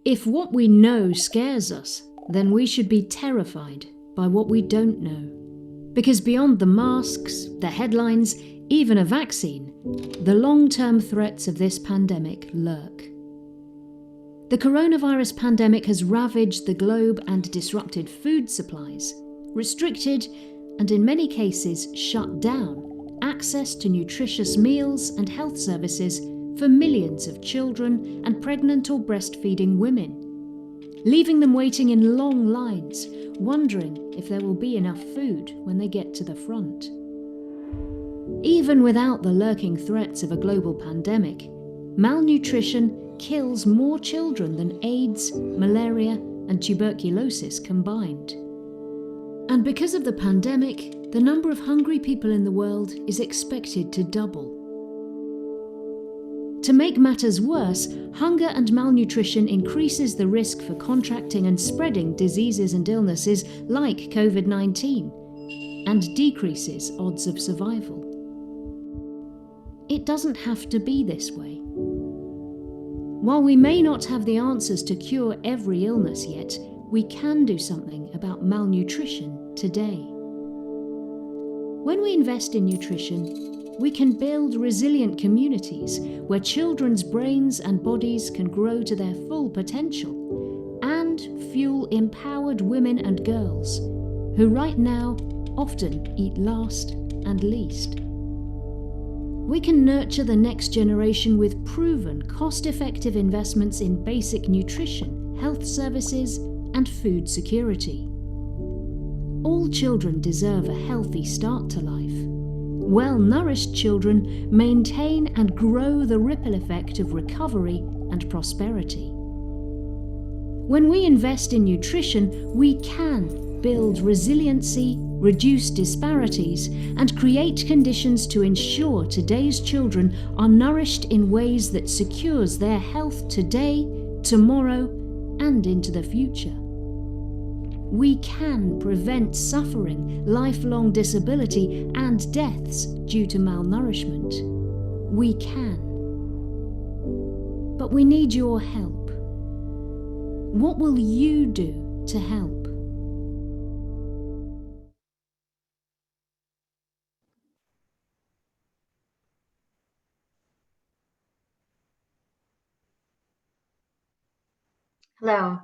If what we know scares us, then we should be terrified by what we don't know. Because beyond the masks, the headlines, even a vaccine, the long-term threats of this pandemic lurk. The coronavirus pandemic has ravaged the globe and disrupted food supplies, restricted, and in many cases shut down, access to nutritious meals and health services for millions of children and pregnant or breastfeeding women, leaving them waiting in long lines, wondering if there will be enough food when they get to the front. Even without the lurking threats of a global pandemic, malnutrition kills more children than AIDS, malaria, and tuberculosis combined. And because of the pandemic, the number of hungry people in the world is expected to double. To make matters worse, hunger and malnutrition increases the risk for contracting and spreading diseases and illnesses like COVID-19, and decreases odds of survival. It doesn't have to be this way. While we may not have the answers to cure every illness yet, we can do something about malnutrition today. When we invest in nutrition, we can build resilient communities where children's brains and bodies can grow to their full potential and fuel empowered women and girls who right now often eat last and least. We can nurture the next generation with proven, cost-effective investments in basic nutrition, health services, and food security. All children deserve a healthy start to life. Well-nourished children maintain and grow the ripple effect of recovery and prosperity. When we invest in nutrition, we can build resiliency, reduce disparities, and create conditions to ensure today's children are nourished in ways that secures their health today, tomorrow, and into the future. We can prevent suffering, lifelong disability, and deaths due to malnourishment. We can. But we need your help. What will you do to help? Hello,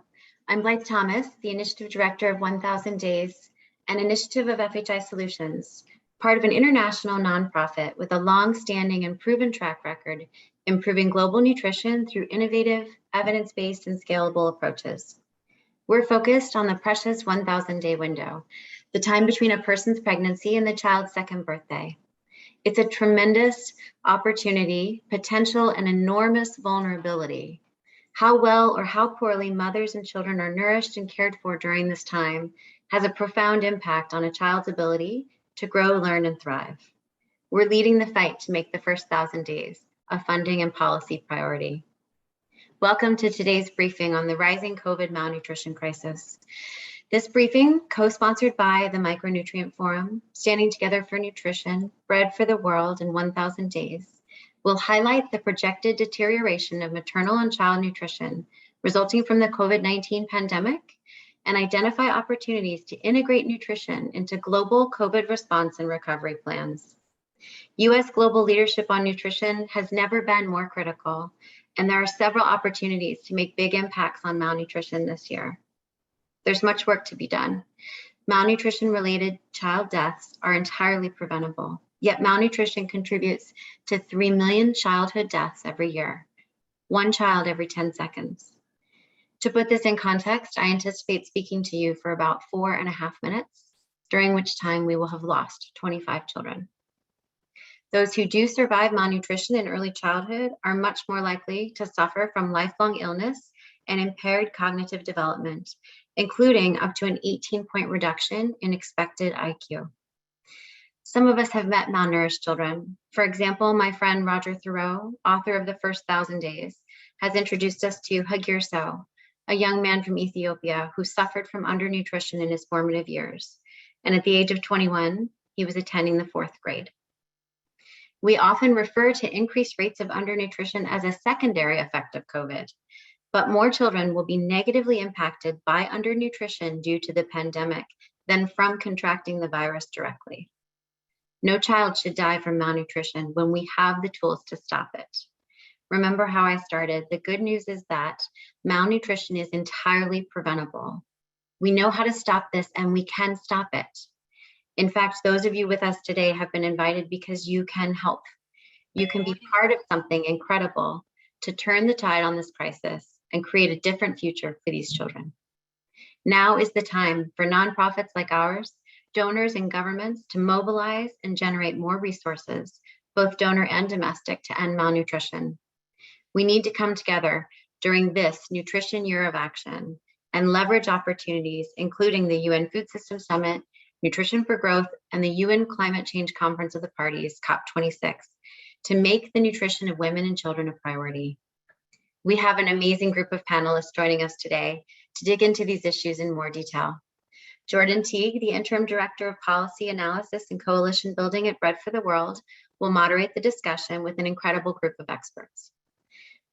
I'm Blythe Thomas, the Initiative Director of 1000 Days, an initiative of FHI Solutions, part of an international nonprofit with a long-standing and proven track record improving global nutrition through innovative, evidence-based, and scalable approaches. We're focused on the precious 1000-day window, the time between a person's pregnancy and the child's second birthday. It's a tremendous opportunity, potential, and enormous vulnerability. How well or how poorly mothers and children are nourished and cared for during this time has a profound impact on a child's ability to grow, learn, and thrive. We're leading the fight to make the first 1000 days a funding and policy priority. Welcome to today's briefing on the rising COVID malnutrition crisis. This briefing, co-sponsored by the Micronutrient Forum, Standing Together for Nutrition, Bread for the World in 1000 Days, will highlight the projected deterioration of maternal and child nutrition resulting from the COVID-19 pandemic and identify opportunities to integrate nutrition into global COVID response and recovery plans. U.S. global leadership on nutrition has never been more critical, and there are several opportunities to make big impacts on malnutrition this year. There's much work to be done. Malnutrition-related child deaths are entirely preventable. Yet malnutrition contributes to 3 million childhood deaths every year, one child every 10 seconds. To put this in context, I anticipate speaking to you for about 4.5 minutes, during which time we will have lost 25 children. Those who do survive malnutrition in early childhood are much more likely to suffer from lifelong illness and impaired cognitive development, including up to an 18-point reduction in expected IQ. Some of us have met malnourished children. For example, my friend Roger Thoreau, author of The First 1000 Days, has introduced us to Hagir So, a young man from Ethiopia who suffered from undernutrition in his formative years. And at the age of 21, he was attending the 4th grade. We often refer to increased rates of undernutrition as a secondary effect of COVID, But more children will be negatively impacted by undernutrition due to the pandemic than from contracting the virus directly. No child should die from malnutrition when we have the tools to stop it. Remember how I started. The good news is that malnutrition is entirely preventable. We know how to stop this and we can stop it. In fact, those of you with us today have been invited because you can help. You can be part of something incredible to turn the tide on this crisis and create a different future for these children. Now is the time for nonprofits like ours, donors and governments to mobilize and generate more resources, both donor and domestic, to end malnutrition. We need to come together during this Nutrition Year of Action and leverage opportunities, including the UN Food System Summit, Nutrition for Growth, and the UN Climate Change Conference of the Parties, COP26, to make the nutrition of women and children a priority. We have an amazing group of panelists joining us today to dig into these issues in more detail. Jordan Teague, the Interim Director of Policy Analysis and Coalition Building at Bread for the World, will moderate the discussion with an incredible group of experts.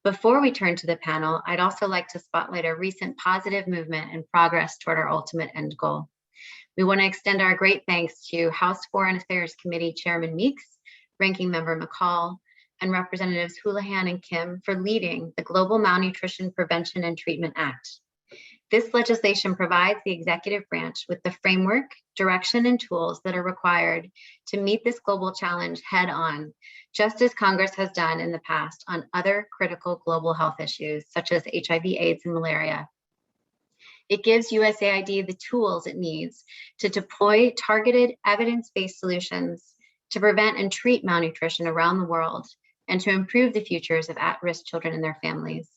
Before we turn to the panel, I'd also like to spotlight a recent positive movement and progress toward our ultimate end goal. We want to extend our great thanks to House Foreign Affairs Committee Chairman Meeks, Ranking Member McCall, and Representatives Houlihan and Kim for leading the Global Malnutrition Prevention and Treatment Act. This legislation provides the executive branch with the framework, direction, and tools that are required to meet this global challenge head on, just as Congress has done in the past on other critical global health issues, such as HIV, AIDS, and malaria. It gives USAID the tools it needs to deploy targeted evidence-based solutions to prevent and treat malnutrition around the world and to improve the futures of at-risk children and their families.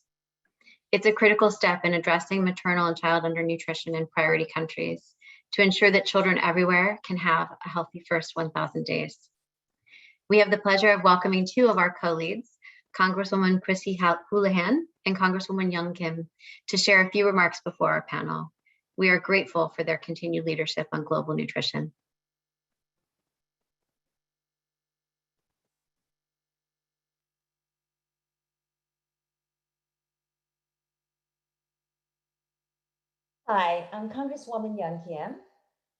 It's a critical step in addressing maternal and child undernutrition in priority countries to ensure that children everywhere can have a healthy first 1,000 days. We have the pleasure of welcoming two of our co-leads, Congresswoman Chrissy Houlihan and Congresswoman Young Kim, to share a few remarks before our panel. We are grateful for their continued leadership on global nutrition. Hi, I'm Congresswoman Young Kim.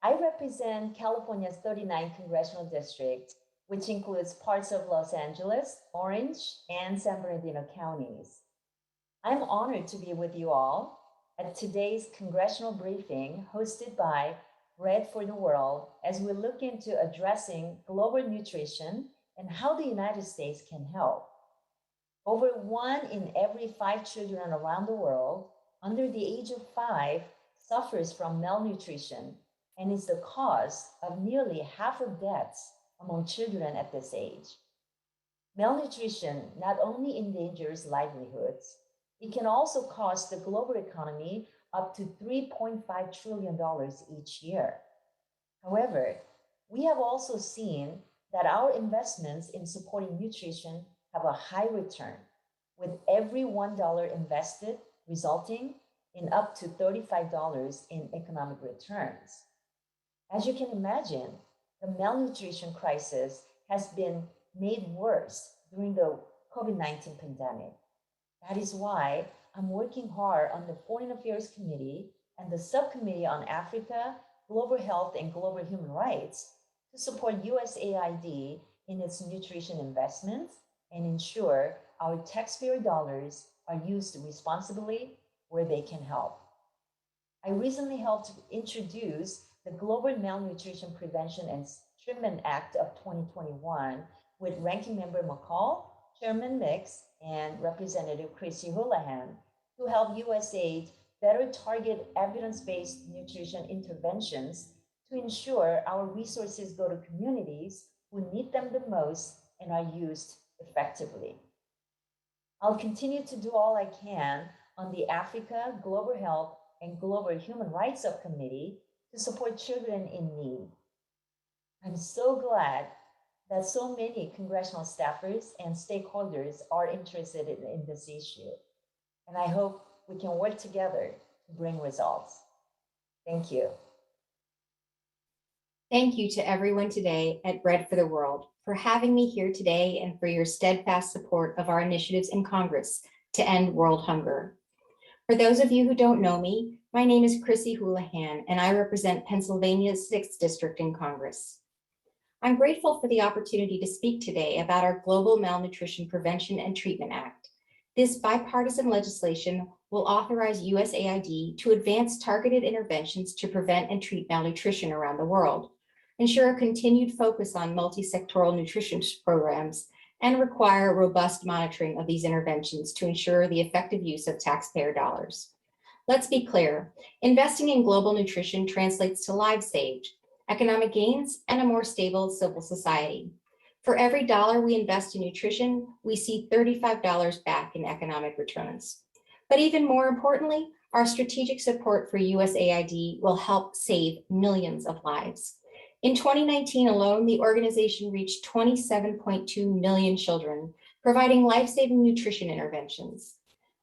I represent California's 39th Congressional District, which includes parts of Los Angeles, Orange, and San Bernardino counties. I'm honored to be with you all at today's congressional briefing hosted by Bread for the World as we look into addressing global nutrition and how the United States can help. Over 1 in every 5 children around the world under the age of 5 suffers from malnutrition and is the cause of nearly half of deaths among children at this age. Malnutrition not only endangers livelihoods, it can also cost the global economy up to $3.5 trillion each year. However, we have also seen that our investments in supporting nutrition have a high return, with every $1 invested resulting in up to $35 in economic returns. As you can imagine, the malnutrition crisis has been made worse during the COVID-19 pandemic. That is why I'm working hard on the Foreign Affairs Committee and the Subcommittee on Africa, Global Health, and Global Human Rights to support USAID in its nutrition investments and ensure our taxpayer dollars are used responsibly where they can help. I recently helped introduce the Global Malnutrition Prevention and Treatment Act of 2021 with Ranking Member McCall, Chairman Mix, and Representative Chrissy Houlihan to help USAID better target evidence-based nutrition interventions to ensure our resources go to communities who need them the most and are used effectively. I'll continue to do all I can on the Africa, Global Health, and Global Human Rights Subcommittee to support children in need. I'm so glad that so many congressional staffers and stakeholders are interested in this issue. And I hope we can work together to bring results. Thank you. Thank you to everyone today at Bread for the World for having me here today and for your steadfast support of our initiatives in Congress to end world hunger. For those of you who don't know me, my name is Chrissy Houlihan, and I represent Pennsylvania's 6th District in Congress. I'm grateful for the opportunity to speak today about our Global Malnutrition Prevention and Treatment Act. This bipartisan legislation will authorize USAID to advance targeted interventions to prevent and treat malnutrition around the world, ensure a continued focus on multi-sectoral nutrition programs, and require robust monitoring of these interventions to ensure the effective use of taxpayer dollars. Let's be clear, investing in global nutrition translates to lives saved, economic gains, and a more stable civil society. For every dollar we invest in nutrition, we see $35 back in economic returns. But even more importantly, our strategic support for USAID will help save millions of lives. In 2019 alone, the organization reached 27.2 million children, providing life-saving nutrition interventions.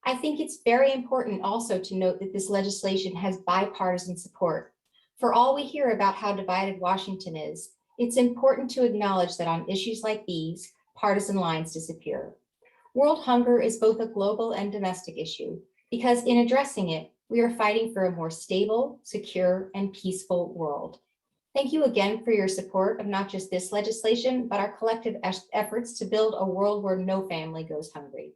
I think it's very important also to note that this legislation has bipartisan support. For all we hear about how divided Washington is, it's important to acknowledge that on issues like these, partisan lines disappear. World hunger is both a global and domestic issue, because in addressing it, we are fighting for a more stable, secure, and peaceful world. Thank you again for your support of not just this legislation, but our collective efforts to build a world where no family goes hungry.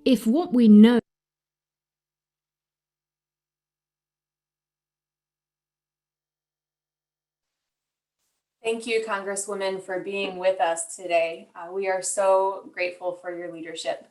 If what we know Thank you, Congresswoman, for being with us today. We are so grateful for your leadership.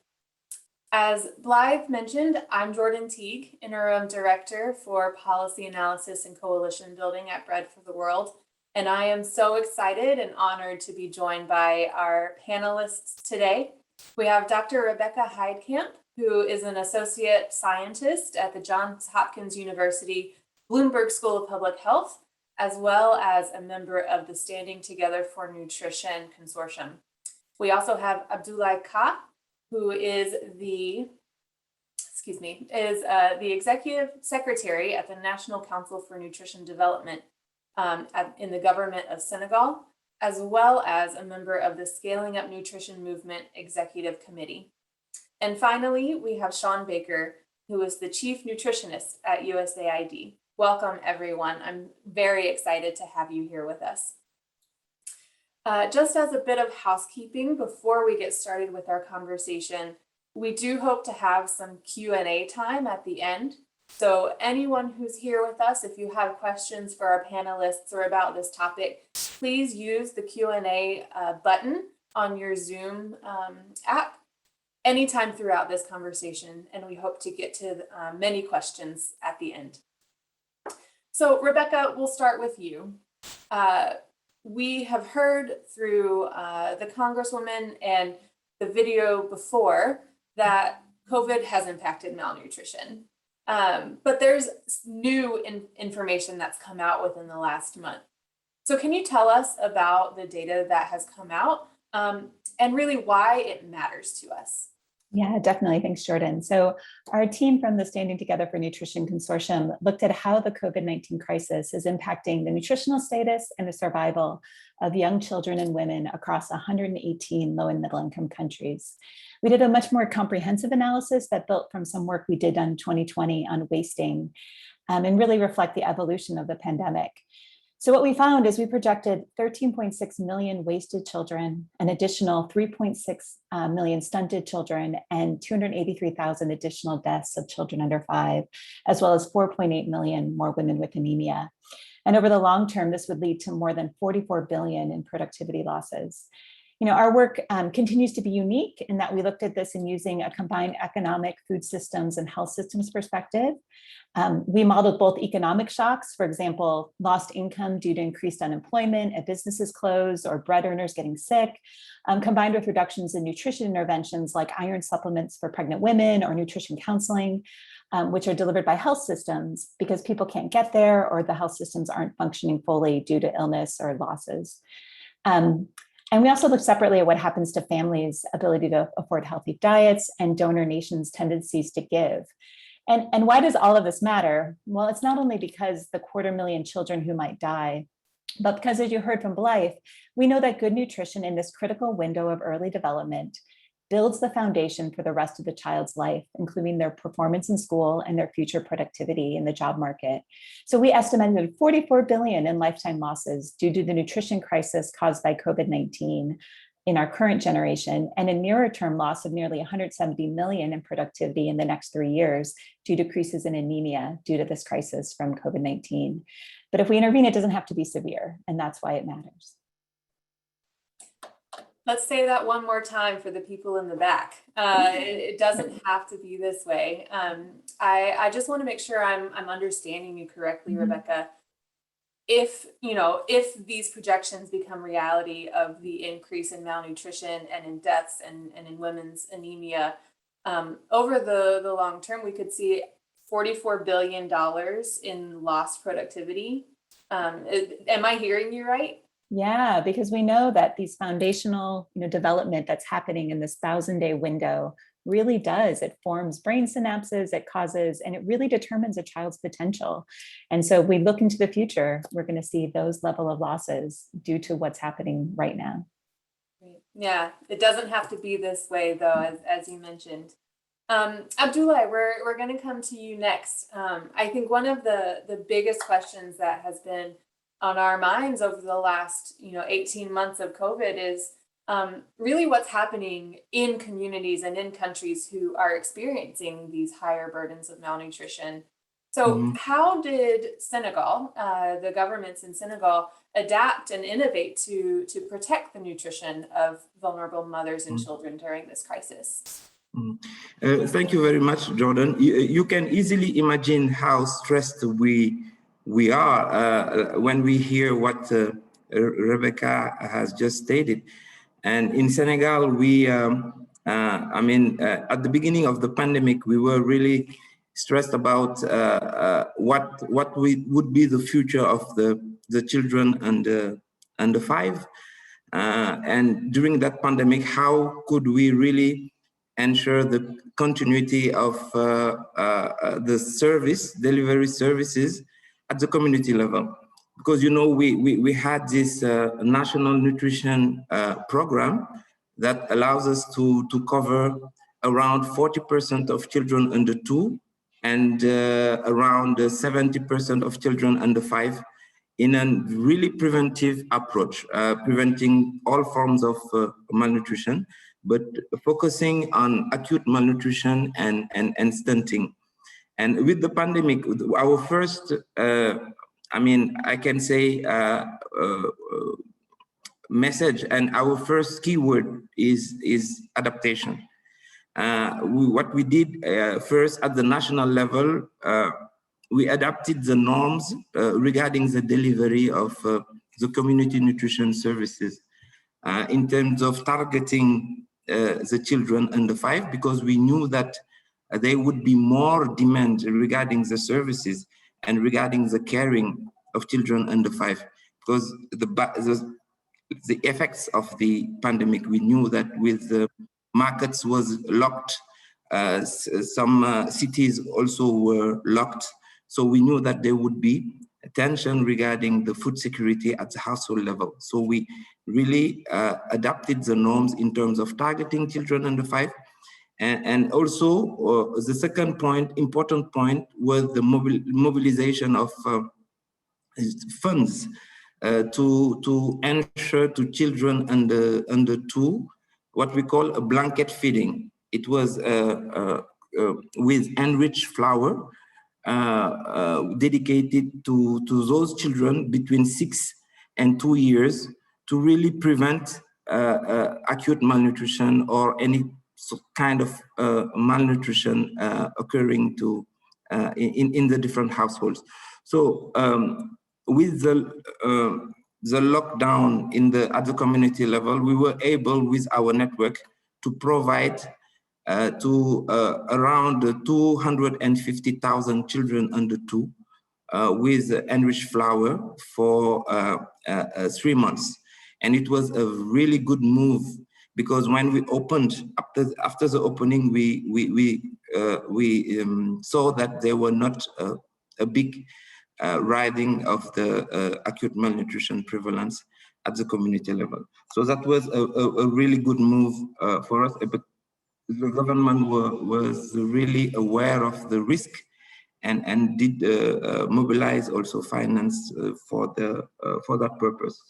As Blythe mentioned, I'm Jordan Teague, Interim Director for Policy Analysis and Coalition Building at Bread for the World. And I am so excited and honored to be joined by our panelists today. We have Dr. Rebecca Heidkamp, who is an Associate Scientist at the Johns Hopkins University Bloomberg School of Public Health, as well as a member of the Standing Together for Nutrition Consortium. We also have Abdullah Ka, who is the Executive Secretary at the National Council for Nutrition Development in the government of Senegal, as well as a member of the Scaling Up Nutrition Movement Executive Committee. And finally, we have Sean Baker, who is the Chief Nutritionist at USAID. Welcome, everyone. I'm very excited to have you here with us. Just as a bit of housekeeping before we get started with our conversation, we do hope to have some Q&A time at the end. So anyone who's here with us, if you have questions for our panelists or about this topic, please use the Q&A button on your Zoom app anytime throughout this conversation, and we hope to get to many questions at the end. So Rebecca, we'll start with you. We have heard through the Congresswoman and the video before that COVID has impacted malnutrition. But there's new information that's come out within the last month. So can you tell us about the data that has come out and really why it matters to us? Yeah, definitely. Thanks, Jordan. So our team from the Standing Together for Nutrition Consortium looked at how the COVID-19 crisis is impacting the nutritional status and the survival of young children and women across 118 low and middle income countries. We did a much more comprehensive analysis that built from some work we did in 2020 on wasting and really reflect the evolution of the pandemic. So what we found is we projected 13.6 million wasted children, an additional 3.6 million stunted children, and 283,000 additional deaths of children under 5, as well as 4.8 million more women with anemia. And over the long term, this would lead to more than 44 billion in productivity losses. Our work continues to be unique in that we looked at this in using a combined economic, food systems, and health systems perspective. We modeled both economic shocks, for example, lost income due to increased unemployment at businesses closed or bread earners getting sick, combined with reductions in nutrition interventions like iron supplements for pregnant women or nutrition counseling, which are delivered by health systems because people can't get there or the health systems aren't functioning fully due to illness or losses. And we also look separately at what happens to families' ability to afford healthy diets and donor nations' tendencies to give. And why does all of this matter? Well, it's not only because the 250,000 children who might die But because, as you heard from Blythe, we know that good nutrition in this critical window of early development builds the foundation for the rest of the child's life, including their performance in school and their future productivity in the job market. So we estimated 44 billion in lifetime losses due to the nutrition crisis caused by COVID-19 in our current generation, and a nearer term loss of nearly 170 million in productivity in the next 3 years due to decreases in anemia due to this crisis from COVID-19. But if we intervene, it doesn't have to be severe, and that's why it matters. Let's say that one more time for the people in the back. It doesn't have to be this way. I just want to make sure I'm understanding you correctly, Rebecca. If these projections become reality of the increase in malnutrition and in deaths and in women's anemia, over the long term, we could see $44 billion in lost productivity. Am I hearing you right? Yeah, because we know that these foundational development that's happening in this 1,000-day window really does. It forms brain synapses, it causes, and it really determines a child's potential. And so we look into the future, we're going to see those level of losses due to what's happening right now. Yeah, it doesn't have to be this way though, as you mentioned. Abdullah, we're going to come to you next. I think one of the biggest questions that has been on our minds over the last 18 months of COVID is really what's happening in communities and in countries who are experiencing these higher burdens of malnutrition. So how did Senegal, the governments in Senegal, adapt and innovate to protect the nutrition of vulnerable mothers and children during this crisis? Thank you very much, Jordan. You can easily imagine how stressed we are when we hear what Rebecca has just stated. And in Senegal, we, at the beginning of the pandemic, we were really stressed about what would be the future of the children under 5. And during that pandemic, how could we really ensure the continuity of the delivery services at the community level? Because we had this national nutrition program that allows us to cover around 40% of children under 2 and around 70% of children under 5 in a really preventive approach, preventing all forms of malnutrition, but focusing on acute malnutrition and stunting. And with the pandemic, our first, I can say message and our first keyword is adaptation. What we did first at the national level, we adapted the norms regarding the delivery of the community nutrition services in terms of targeting the children under 5, because we knew that there would be more demand regarding the services and regarding the caring of children under 5, because the effects of the pandemic, we knew that with the markets was locked, some cities also were locked. So we knew that there would be tension regarding the food security at the household level. So we really adapted the norms in terms of targeting children under 5. And also the second important point, was the mobilization of funds to ensure to children under 2 what we call a blanket feeding. It was with enriched flour dedicated to those children between 6 and 2 years to really prevent acute malnutrition or any kind of malnutrition occurring in the different households. So with the lockdown at the community level, we were able with our network to provide to around 250,000 children under 2 with enriched flour for 3 months. And it was a really good move, because when we opened, after the opening, we saw that there were not a big riding of the acute malnutrition prevalence at the community level. So that was a really good move for us. But the government was really aware of the risk and did mobilize also finance for that purpose.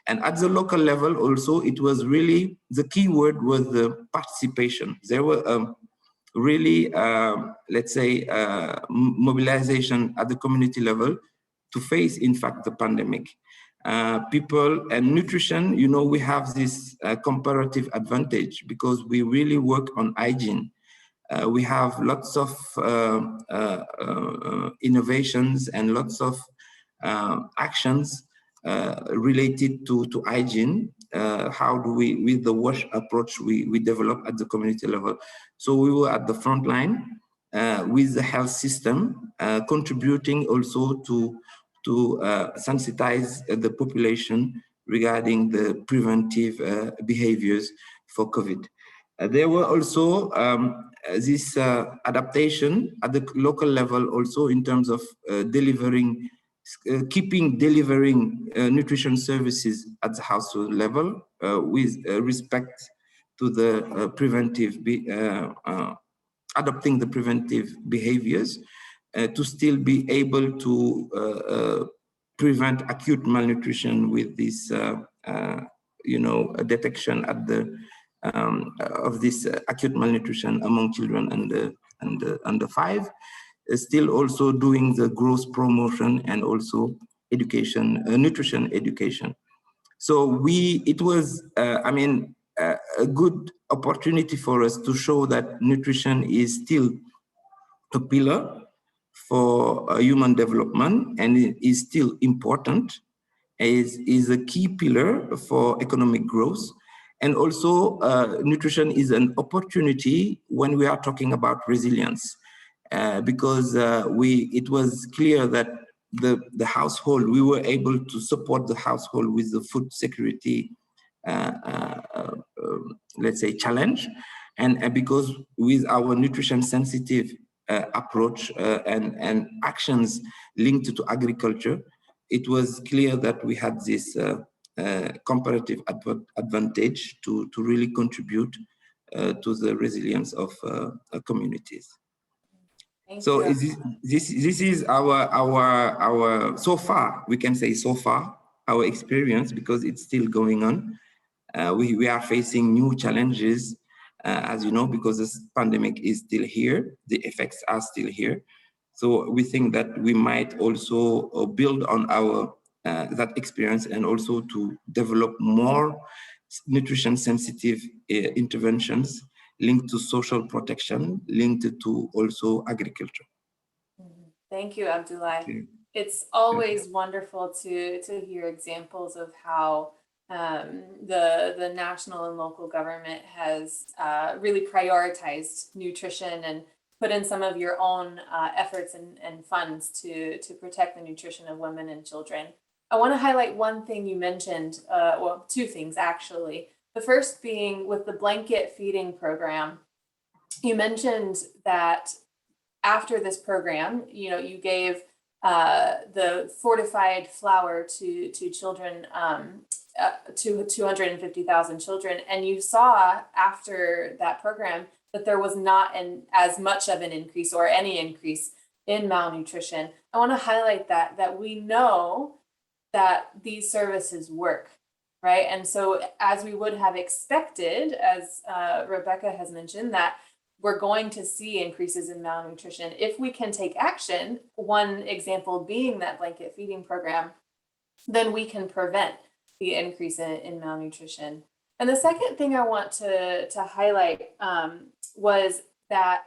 And at the local level also, it was really, the key word was the participation. There were really, let's say, mobilization at the community level to face, in fact, the pandemic. People and nutrition, you know, we have this comparative advantage because we really work on hygiene. We have lots of innovations and lots of actions related to hygiene. How do we, with the WASH approach we develop at the community level. So we were at the front line with the health system, contributing also to sensitize the population regarding the preventive behaviors for COVID. There were also this adaptation at the local level also in terms of delivering, delivering nutrition services at the household level with respect to the preventive, adopting the preventive behaviors to still be able to prevent acute malnutrition with this, you know, detection at the of this acute malnutrition among children under 5. Still also doing the growth promotion and also education, nutrition education. So it was, I mean, a good opportunity for us to show that nutrition is still a pillar for human development and it is still important, is a key pillar for economic growth. And also nutrition is an opportunity when we are talking about resilience. Because it was clear that the household, we were able to support the household with the food security, let's say, challenge. And because with our nutrition sensitive approach and actions linked to agriculture, it was clear that we had this comparative advantage to really contribute to the resilience of communities. So this is our so far, we can say so far, our experience, because it's still going on. We are facing new challenges, as you know, because this pandemic is still here, the effects are still here. So we think that we might also build on our that experience and also to develop more nutrition sensitive interventions linked to social protection, linked to also agriculture. Thank you, Abdoulaye. It's always wonderful to hear examples of how the national and local government has really prioritized nutrition and put in some of your own efforts and funds to protect the nutrition of women and children. I want to highlight one thing you mentioned, well, two things actually. The first being with the blanket feeding program. You mentioned that after this program, you know, you gave the fortified flour to children, to 250,000 children, and you saw after that program that there was not as much of an increase or any increase in malnutrition. I want to highlight that we know that these services work, right? And so as we would have expected, as Rebecca has mentioned, that we're going to see increases in malnutrition if we can take action, one example being that blanket feeding program, then we can prevent the increase in malnutrition. And the second thing I want to highlight was that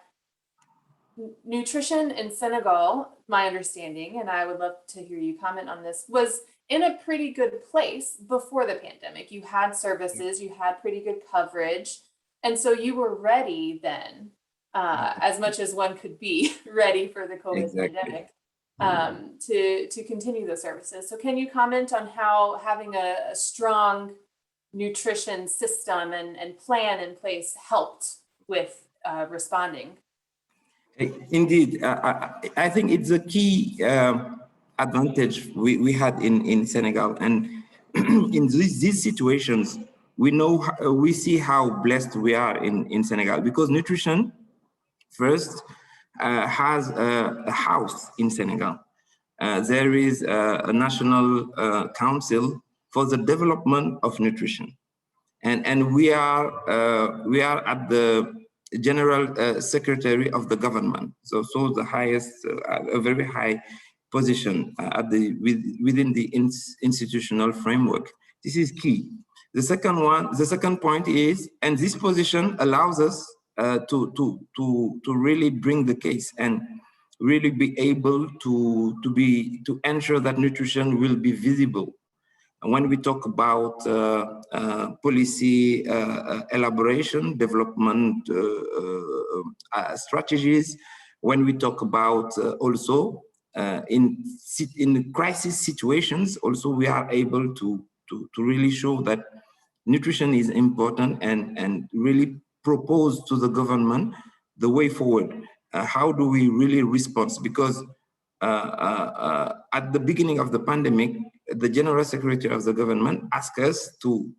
nutrition in Senegal, my understanding, and I would love to hear you comment on this, was in a pretty good place before the pandemic. You had services, you had pretty good coverage. And so you were ready then, as much as one could be ready for the COVID pandemic, to continue those services. So can you comment on how having a strong nutrition system and plan in place helped with responding? Indeed, I think it's a key advantage we had in Senegal. And in these situations, we see how blessed we are in Senegal, because nutrition first has a house in Senegal. There is a national council for the development of nutrition, and we are at the general secretary of the government, so the highest, a very high position within the institutional framework. This is key. The second point is, and this position allows us to really bring the case and really be able to ensure that nutrition will be visible. And when we talk about policy elaboration, development strategies, when we talk about also in crisis situations, also we are able to really show that nutrition is important and really propose to the government the way forward. How do we really respond? Because at the beginning of the pandemic, the General Secretary of the government asked us to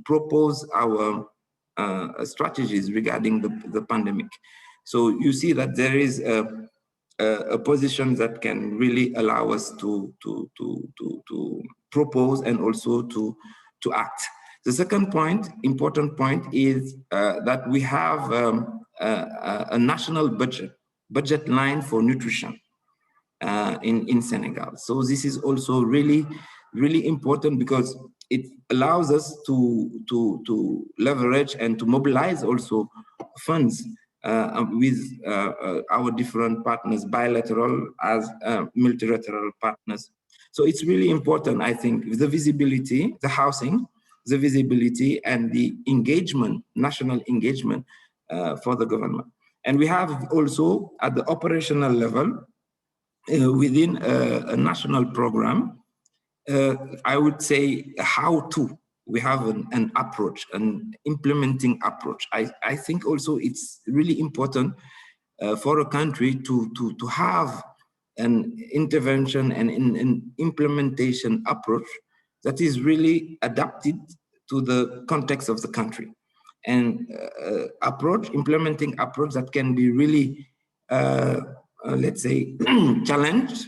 propose our strategies regarding the pandemic. So you see that there is a position that can really allow us to propose and also to act. The second point, important point, is that we have a national budget line for nutrition in Senegal. So this is also really important, because it allows us to leverage and to mobilize also funds with our different partners, bilateral as multilateral partners. So it's really important, I think, the visibility, the housing, the visibility, and the engagement, national engagement for the government. And we have also at the operational level, within a national program, I would say how to. We have an approach, an implementing approach. I think also it's really important for a country to have an intervention and an implementation approach that is really adapted to the context of the country. And implementing approach that can be really, let's say, challenged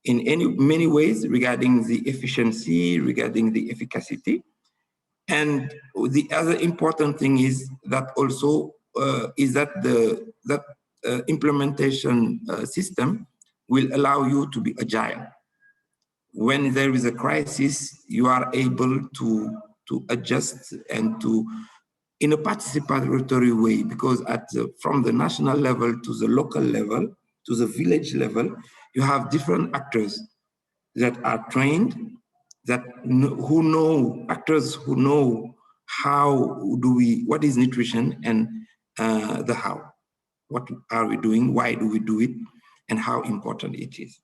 in many ways regarding the efficiency, regarding the efficacy. And the other important thing is that also is that that implementation system will allow you to be agile. When there is a crisis, you are able to adjust and to, in a participatory way, because from the national level to the local level, to the village level, you have different actors that are trained, actors who know what is nutrition and the how. What are we doing? Why do we do it? And how important it is.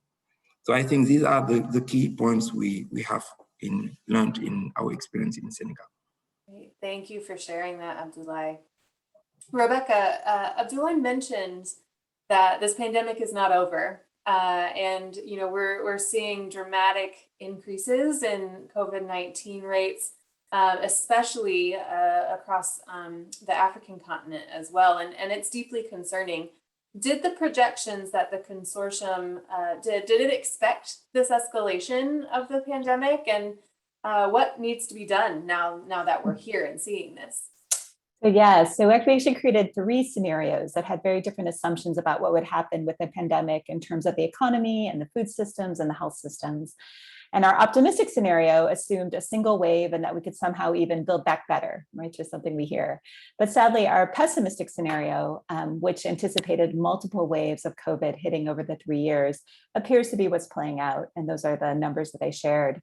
So I think these are the key points we have learned in our experience in Senegal. Great. Thank you for sharing that, Abdoulaye. Rebecca, Abdoulaye mentioned that this pandemic is not over. And we're seeing dramatic increases in COVID-19 rates, especially across the African continent as well, and it's deeply concerning. Did the projections that the consortium did it expect this escalation of the pandemic, and what needs to be done now that we're here and seeing this? So yeah, so we actually created 3 scenarios that had very different assumptions about what would happen with the pandemic in terms of the economy and the food systems and the health systems. And our optimistic scenario assumed a single wave and that we could somehow even build back better, right? Just something we hear. But sadly, our pessimistic scenario, which anticipated multiple waves of COVID hitting over the 3 years, appears to be what's playing out. And those are the numbers that I shared.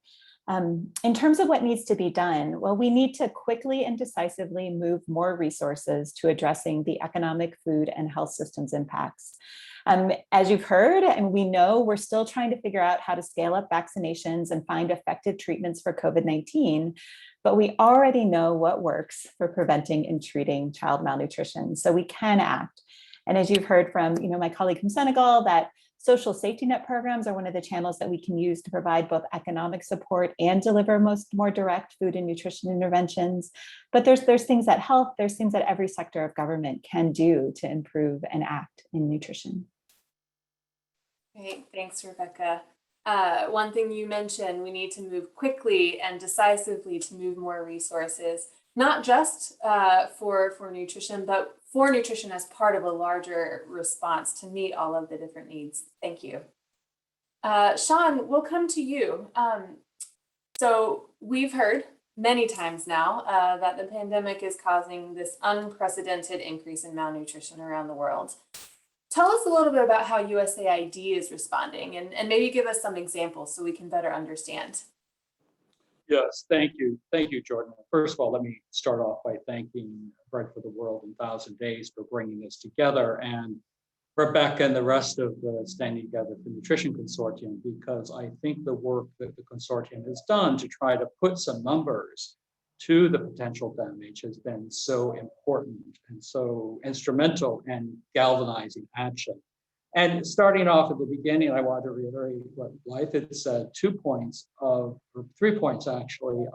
In terms of what needs to be done, well, we need to quickly and decisively move more resources to addressing the economic, food, and health systems impacts. As you've heard, and we know, we're still trying to figure out how to scale up vaccinations and find effective treatments for COVID-19, but we already know what works for preventing and treating child malnutrition, so we can act. And as you've heard from my colleague from Senegal, that Social safety net programs are one of the channels that we can use to provide both economic support and deliver more direct food and nutrition interventions. But there's things that health, there's things that every sector of government can do to improve and act in nutrition. Great, thanks, Rebecca. One thing you mentioned, we need to move quickly and decisively to move more resources, not just for nutrition, but for nutrition as part of a larger response to meet all of the different needs. Thank you. Sean, we'll come to you. So we've heard many times now that the pandemic is causing this unprecedented increase in malnutrition around the world. Tell us a little bit about how USAID is responding and maybe give us some examples so we can better understand. Yes, thank you. Thank you, Jordan. First of all, let me start off by thanking Bread for the World and 1,000 Days for bringing this together, and Rebecca and the rest of the Standing Together for Nutrition Consortium, because I think the work that the consortium has done to try to put some numbers to the potential damage has been so important and so instrumental in galvanizing action. And starting off at the beginning, I want to reiterate what Blythe had said, 2 points or 3 points actually,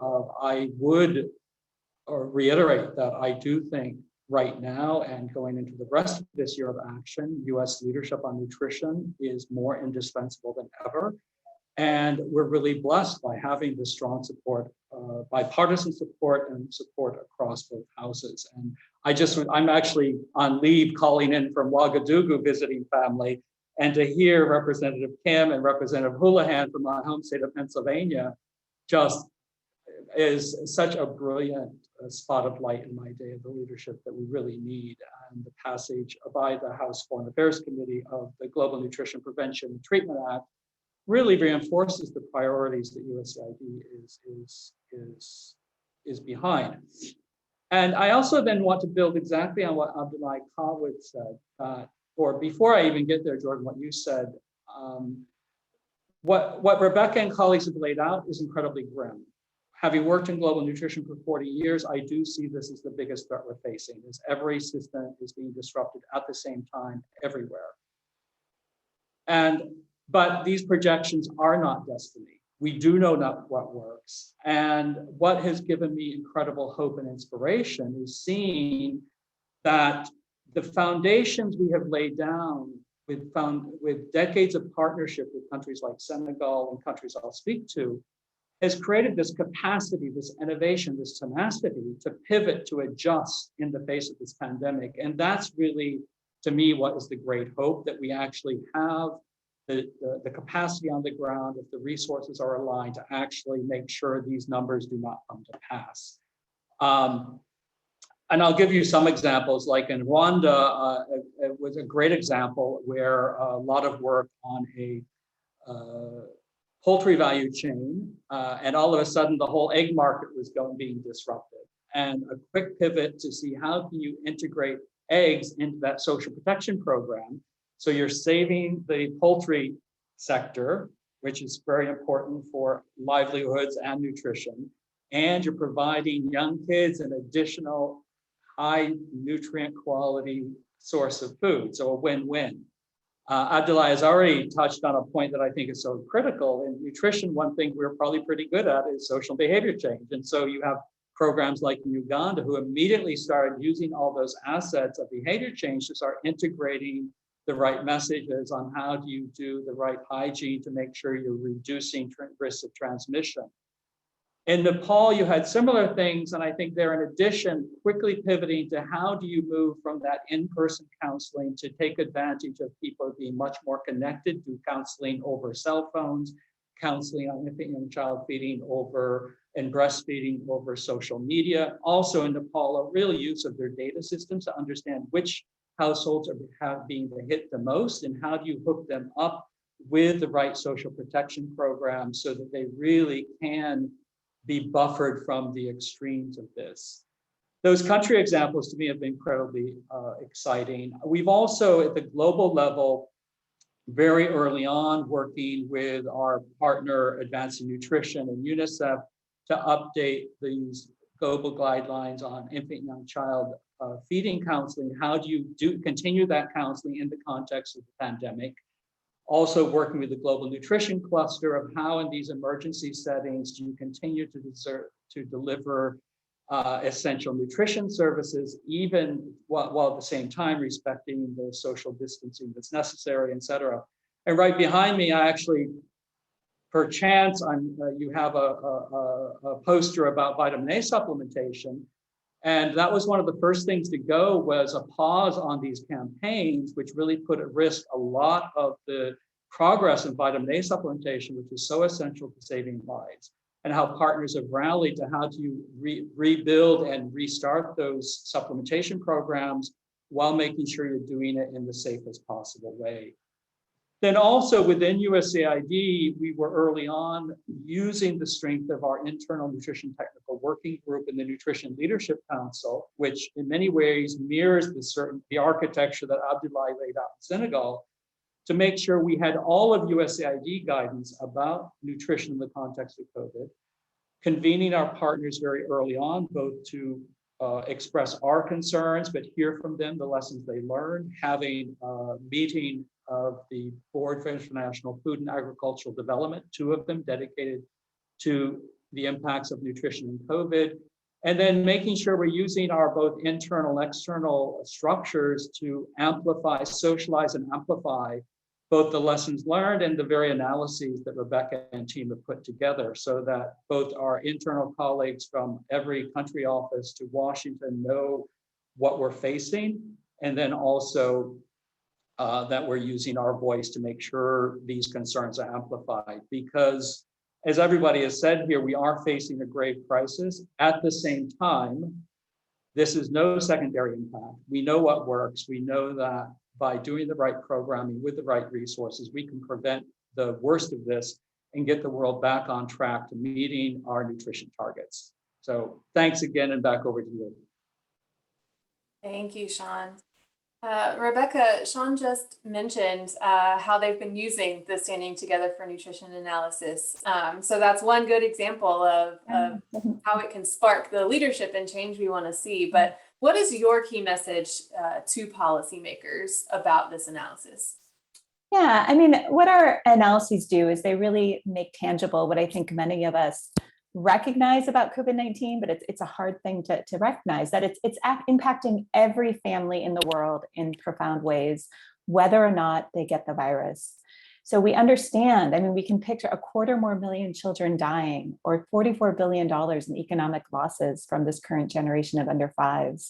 I would reiterate that I do think right now and going into the rest of this year of action, US leadership on nutrition is more indispensable than ever. And we're really blessed by having this strong support, bipartisan support and support across both houses. And I'm actually on leave calling in from Ouagadougou visiting family, and to hear Representative Kim and Representative Houlihan from my home state of Pennsylvania just is such a brilliant spot of light in my day of the leadership that we really need. And the passage by the House Foreign Affairs Committee of the Global Nutrition Prevention and Treatment Act really reinforces the priorities that USAID is behind. And I also then want to build exactly on what Abdullah Khalid said, or before I even get there, Jordan, what you said. What Rebecca and colleagues have laid out is incredibly grim. Having worked in global nutrition for 40 years, I do see this as the biggest threat we're facing, is every system is being disrupted at the same time everywhere. But these projections are not destiny. We do know not what works. And what has given me incredible hope and inspiration is seeing that the foundations we have laid down with decades of partnership with countries like Senegal and countries I'll speak to, has created this capacity, this innovation, this tenacity to pivot, to adjust in the face of this pandemic. And that's really, to me, what is the great hope, that we actually have the capacity on the ground, if the resources are aligned, to actually make sure these numbers do not come to pass. And I'll give you some examples, like in Rwanda, it was a great example where a lot of work on a poultry value chain, and all of a sudden the whole egg market was being disrupted. And a quick pivot to see how can you integrate eggs into that social protection program. So you're saving the poultry sector, which is very important for livelihoods and nutrition, and you're providing young kids an additional high nutrient quality source of food. So a win-win. Abdullah has already touched on a point that I think is so critical. In nutrition, one thing we're probably pretty good at is social behavior change. And so you have programs like in Uganda who immediately started using all those assets of behavior change to start integrating the right messages on how do you do the right hygiene to make sure you're reducing risks of transmission. In Nepal, you had similar things, and I think they're, in addition, quickly pivoting to how do you move from that in-person counseling to take advantage of people being much more connected, do counseling over cell phones, counseling on infant and child feeding and breastfeeding over social media. Also in Nepal, a real use of their data systems to understand which households are being hit the most and how do you hook them up with the right social protection program so that they really can be buffered from the extremes of this. Those country examples to me have been incredibly exciting. We've also at the global level, very early on, working with our partner Advancing Nutrition and UNICEF to update these global guidelines on infant and young child feeding counseling. How do you continue that counseling in the context of the pandemic? Also working with the Global Nutrition Cluster of how in these emergency settings do you continue to deliver essential nutrition services, even while at the same time respecting the social distancing that's necessary, et cetera. And right behind me, I actually, per chance, you have a poster about vitamin A supplementation. And that was one of the first things to go, was a pause on these campaigns, which really put at risk a lot of the progress in vitamin A supplementation, which is so essential to saving lives, and how partners have rallied to how do you rebuild and restart those supplementation programs while making sure you're doing it in the safest possible way. Then also within USAID, we were early on using the strength of our internal nutrition technical working group in the Nutrition Leadership Council, which in many ways mirrors the architecture that Abdoulaye laid out in Senegal, to make sure we had all of USAID guidance about nutrition in the context of COVID, convening our partners very early on, both to express our concerns, but hear from them the lessons they learned, having a meeting of the Board for International Food and Agricultural Development, 2 of them dedicated to the impacts of nutrition in COVID, and then making sure we're using our both internal and external structures to amplify, socialize, and amplify both the lessons learned and the very analyses that Rebecca and team have put together, so that both our internal colleagues from every country office to Washington know what we're facing, and then also that we're using our voice to make sure these concerns are amplified. Because as everybody has said here, we are facing a grave crisis. At the same time, this is no secondary impact. We know what works. We know that by doing the right programming with the right resources, we can prevent the worst of this and get the world back on track to meeting our nutrition targets. So thanks again, and back over to you. Thank you, Sean. Rebecca, Sean just mentioned how they've been using the Standing Together for Nutrition analysis. So that's one good example of how it can spark the leadership and change we want to see. But what is your key message to policymakers about this analysis? Yeah, I mean, what our analyses do is they really make tangible what I think many of us recognize about COVID-19, but it's a hard thing to recognize, that it's impacting every family in the world in profound ways, whether or not they get the virus. So we understand, I mean, we can picture 250,000 children dying, or $44 billion in economic losses from this current generation of under 5s.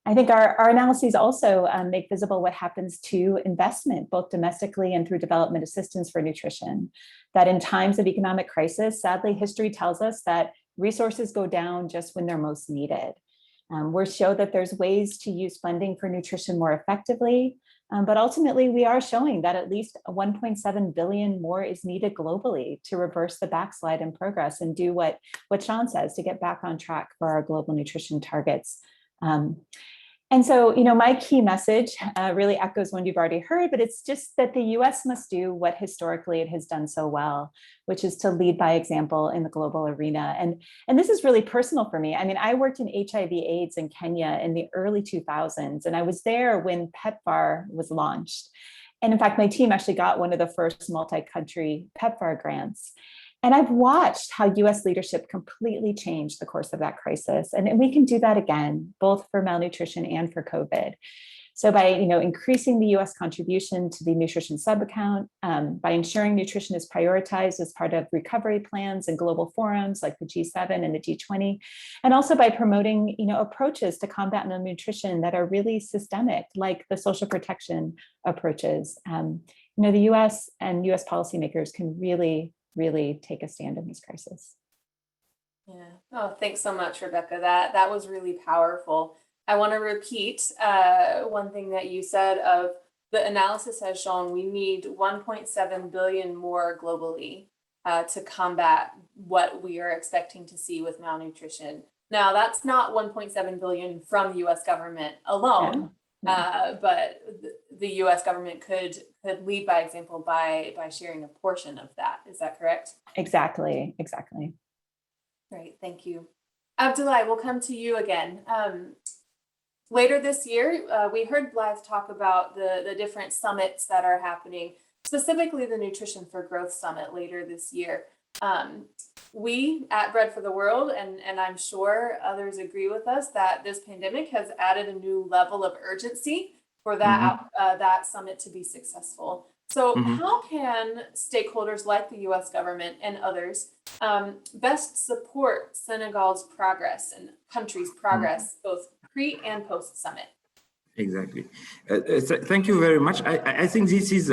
I think our analyses also make visible what happens to investment, both domestically and through development assistance for nutrition, that in times of economic crisis, sadly, history tells us that resources go down just when they're most needed. We show that there's ways to use funding for nutrition more effectively, but ultimately we are showing that at least 1.7 billion more is needed globally to reverse the backslide in progress and do what Sean says, to get back on track for our global nutrition targets. And so, my key message really echoes one you've already heard, but it's just that the US must do what historically it has done so well, which is to lead by example in the global arena. And this is really personal for me. I mean, I worked in HIV/AIDS in Kenya in the early 2000s, and I was there when PEPFAR was launched. And in fact, my team actually got one of the first multi-country PEPFAR grants. And I've watched how US leadership completely changed the course of that crisis. And we can do that again, both for malnutrition and for COVID. So by increasing the US contribution to the nutrition subaccount, by ensuring nutrition is prioritized as part of recovery plans and global forums like the G7 and the G20, and also by promoting approaches to combat malnutrition that are really systemic, like the social protection approaches. The US and US policymakers can really take a stand in this crisis. Yeah. Oh, thanks so much, Rebecca. That was really powerful. I want to repeat one thing that you said of the analysis has shown we need 1.7 billion more globally to combat what we are expecting to see with malnutrition. Now, that's not 1.7 billion from the US government alone. But the U.S. government could lead by example by sharing a portion of that. Is that correct? Exactly. Great, thank you. Abdoulaye, we'll come to you again. Later this year, we heard Blythe talk about the different summits that are happening. specifically the Nutrition for Growth Summit later this year. We at Bread for the World, and I'm sure others agree with us, that this pandemic has added a new level of urgency for that, that summit to be successful. So how can stakeholders like the US government and others best support Senegal's progress and country's progress, both pre and post summit? Exactly. Thank you very much. I think this is,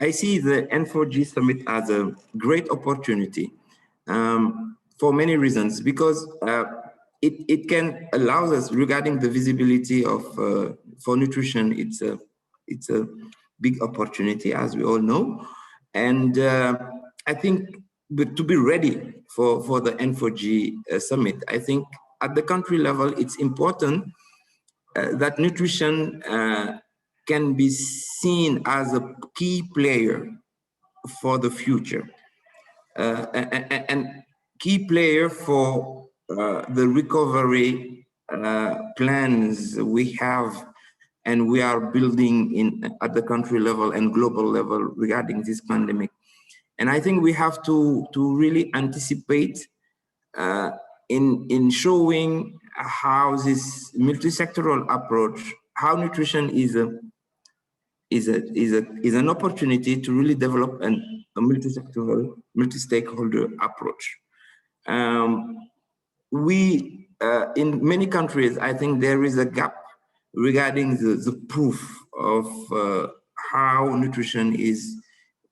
I see the N4G summit as a great opportunity for many reasons, because it can allow us, regarding the visibility of for nutrition, it's a big opportunity, as we all know. And I think to be ready for the N4G summit, I think at the country level, it's important that nutrition can be seen as a key player for the future, and key player for the recovery plans we have and we are building at the country level and global level regarding this pandemic. And I think we have to really anticipate in showing how this multi-sectoral approach, how nutrition is an opportunity to really develop a multi-sectoral, multi-stakeholder approach. In many countries, I think there is a gap regarding the proof of how nutrition is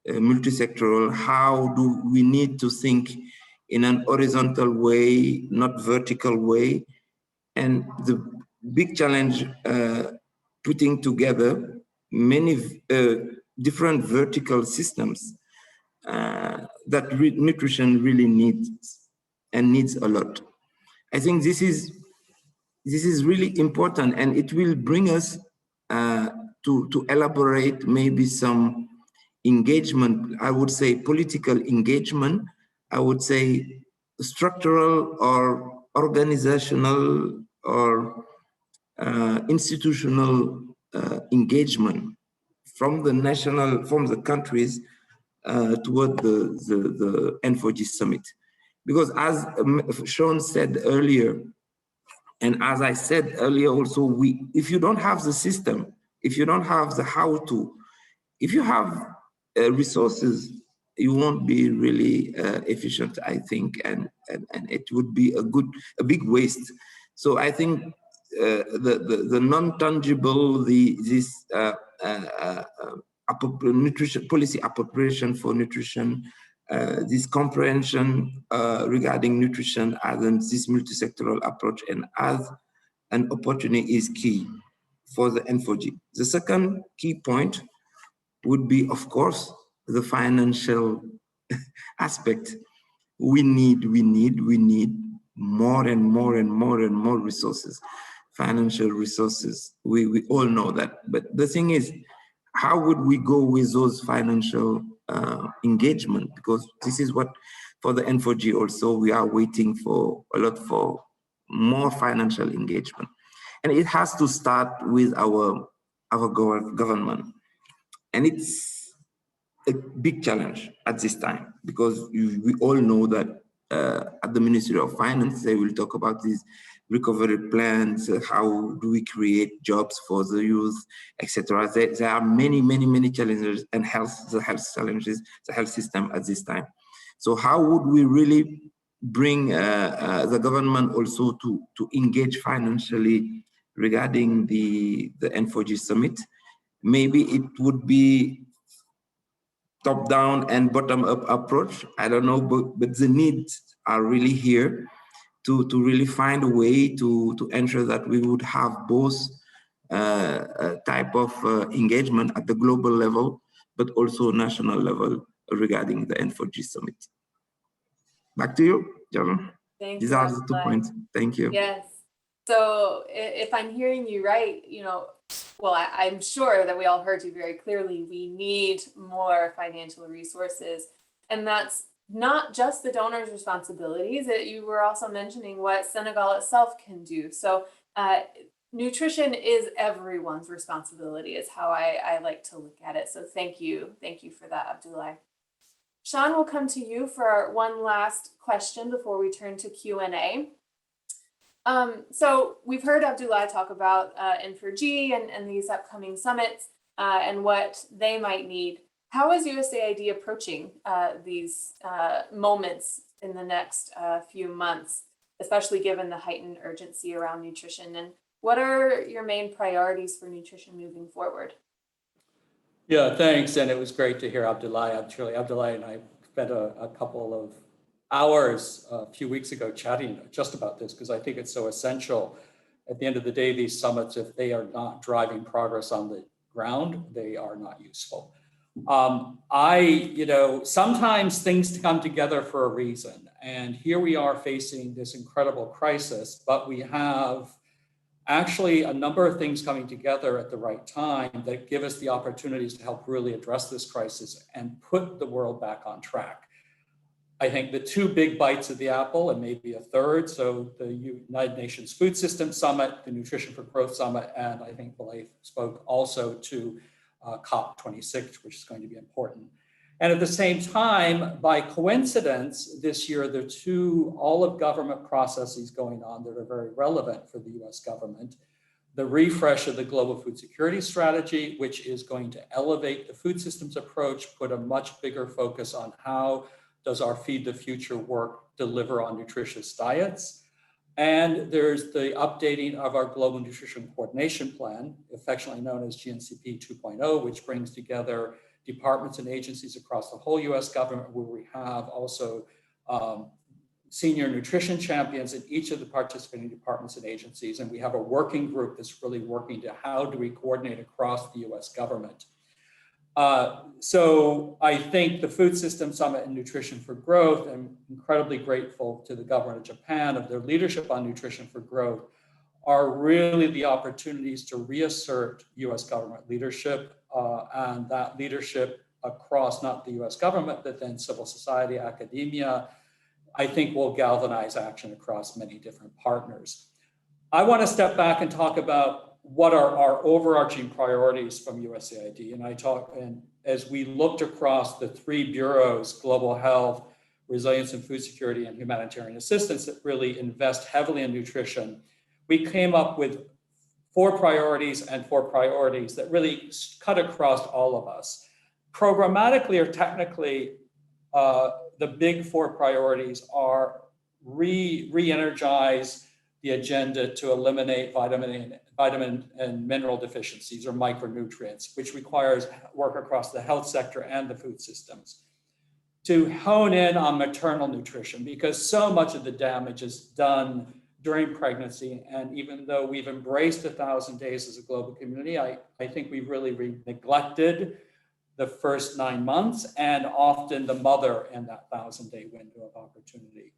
multi-sectoral. How do we need to think in an horizontal way, not vertical way? And the big challenge, putting together many different vertical systems that nutrition really needs, and needs a lot. I think this is really important, and it will bring us to elaborate maybe some engagement, I would say political engagement, I would say structural or organizational or institutional engagement from the countries toward the N4G summit. Because as Sean said earlier, and as I said earlier also, if you don't have the system, if you don't have the how to, if you have resources, you won't be really efficient, I think, and it would be a big waste. So I think the non-tangible, this nutrition policy appropriation for nutrition, this comprehension regarding nutrition as this multi-sectoral approach and as an opportunity is key for the N4G. The second key point would be, of course, the financial aspect. We need more and more resources, financial resources. We all know that. But the thing is, how would we go with those financial engagement? Because this is what, for the N4G also, we are waiting for a lot for more financial engagement. And it has to start with our government. And it's a big challenge at this time, because we all know that at the Ministry of Finance, they will talk about these recovery plans, how do we create jobs for the youth, etc. There are many challenges, and the health challenges, the health system at this time. So how would we really bring the government also to engage financially regarding the N4G summit? Maybe it would be top-down and bottom-up approach. I don't know, but the needs are really here to really find a way to ensure that we would have both type of engagement at the global level, but also national level regarding the N4G summit. Back to you, Javon. These are the 2 points. Thank you. Yes. So if I'm hearing you right, well, I'm sure that we all heard you very clearly. We need more financial resources, and that's not just the donors' responsibilities. That you were also mentioning what Senegal itself can do. So nutrition is everyone's responsibility is how I like to look at it. So thank you for that, Abdullah. Sean, we'll come to you for our one last question before we turn to Q&A. So we've heard Abdullah talk about N4G and these upcoming summits and what they might need. How is USAID approaching these moments in the next few months, especially given the heightened urgency around nutrition? And what are your main priorities for nutrition moving forward? Yeah, thanks. And it was great to hear Abdullah. Actually, Abdullah and I spent a couple of hours a few weeks ago chatting just about this, because I think it's so essential. At the end of the day, these summits, if they are not driving progress on the ground, they are not useful. Sometimes things come together for a reason. And here we are facing this incredible crisis, but we have actually a number of things coming together at the right time that give us the opportunities to help really address this crisis and put the world back on track. I think the two big bites of the apple, and maybe a third, so the United Nations Food System Summit, the Nutrition for Growth Summit, and I think Balaif spoke also to COP26, which is going to be important. And at the same time, by coincidence, this year, there are two all-of-government processes going on that are very relevant for the US government. The refresh of the Global Food Security Strategy, which is going to elevate the food systems approach, put a much bigger focus on how does our Feed the Future work deliver on nutritious diets. And there's the updating of our Global Nutrition Coordination Plan, affectionately known as GNCP 2.0, which brings together departments and agencies across the whole US government, where we have also senior nutrition champions in each of the participating departments and agencies. And we have a working group that's really working to how do we coordinate across the US government. So I think the Food System Summit and Nutrition for Growth, I'm incredibly grateful to the government of Japan of their leadership on Nutrition for Growth, are really the opportunities to reassert US government leadership, and that leadership across not the US government, but then civil society, academia, I think will galvanize action across many different partners. I want to step back and talk about what are our overarching priorities from USAID. And as we looked across the three bureaus, global health, resilience and food security, and humanitarian assistance that really invest heavily in nutrition, we came up with four priorities that really cut across all of us. Programmatically or technically, the big four priorities are re-energize the agenda to eliminate vitamin and mineral deficiencies or micronutrients, which requires work across the health sector and the food systems. To hone in on maternal nutrition, because so much of the damage is done during pregnancy. And even though we've embraced 1,000 days as a global community, I think we've really neglected the first 9 months and often the mother in that 1,000-day window of opportunity.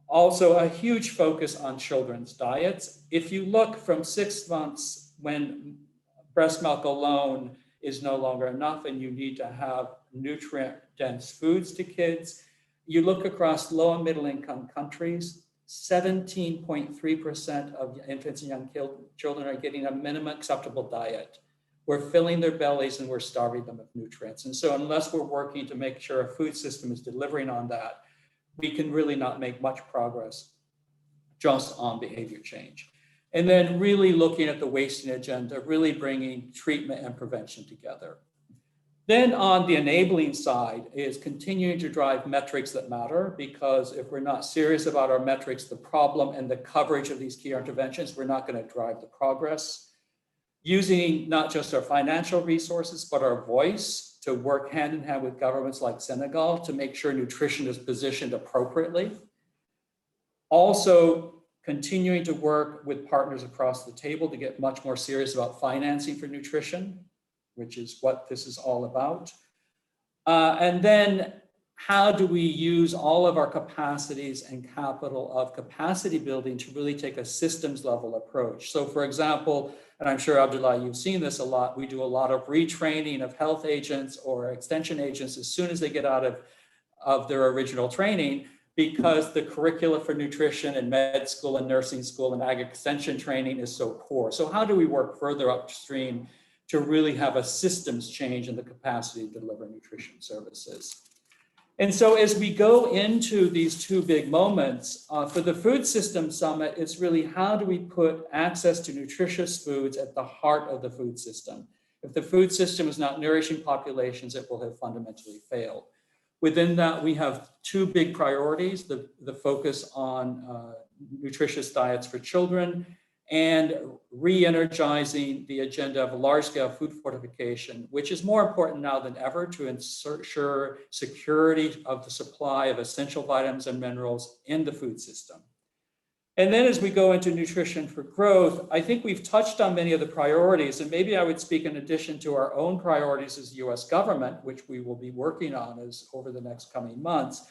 Also, a huge focus on children's diets. If you look from 6 months when breast milk alone is no longer enough and you need to have nutrient-dense foods to kids, you look across low and middle income countries, 17.3% of infants and young children are getting a minimum acceptable diet. We're filling their bellies and we're starving them of nutrients. And so unless we're working to make sure our food system is delivering on that, we can really not make much progress just on behavior change. And then really looking at the wasting agenda, really bringing treatment and prevention together. Then on the enabling side is continuing to drive metrics that matter, because if we're not serious about our metrics, the problem and the coverage of these key interventions, we're not going to drive the progress. Using not just our financial resources, but our voice to work hand in hand with governments like Senegal to make sure nutrition is positioned appropriately. Also, continuing to work with partners across the table to get much more serious about financing for nutrition, which is what this is all about. And then how do we use all of our capacities and capital of capacity building to really take a systems level approach? So for example, and I'm sure Abdullah, you've seen this a lot, we do a lot of retraining of health agents or extension agents as soon as they get out of their original training, because the curricula for nutrition and med school and nursing school and ag extension training is so poor. So how do we work further upstream to really have a systems change in the capacity to deliver nutrition services? And so as we go into these two big moments, for the Food System Summit, it's really how do we put access to nutritious foods at the heart of the food system? If the food system is not nourishing populations, it will have fundamentally failed. Within that, we have two big priorities, the focus on nutritious diets for children and re-energizing the agenda of large-scale food fortification, which is more important now than ever to ensure security of the supply of essential vitamins and minerals in the food system. And then as we go into nutrition for growth, I think we've touched on many of the priorities, and maybe I would speak in addition to our own priorities as US government, which we will be working on over the next coming months.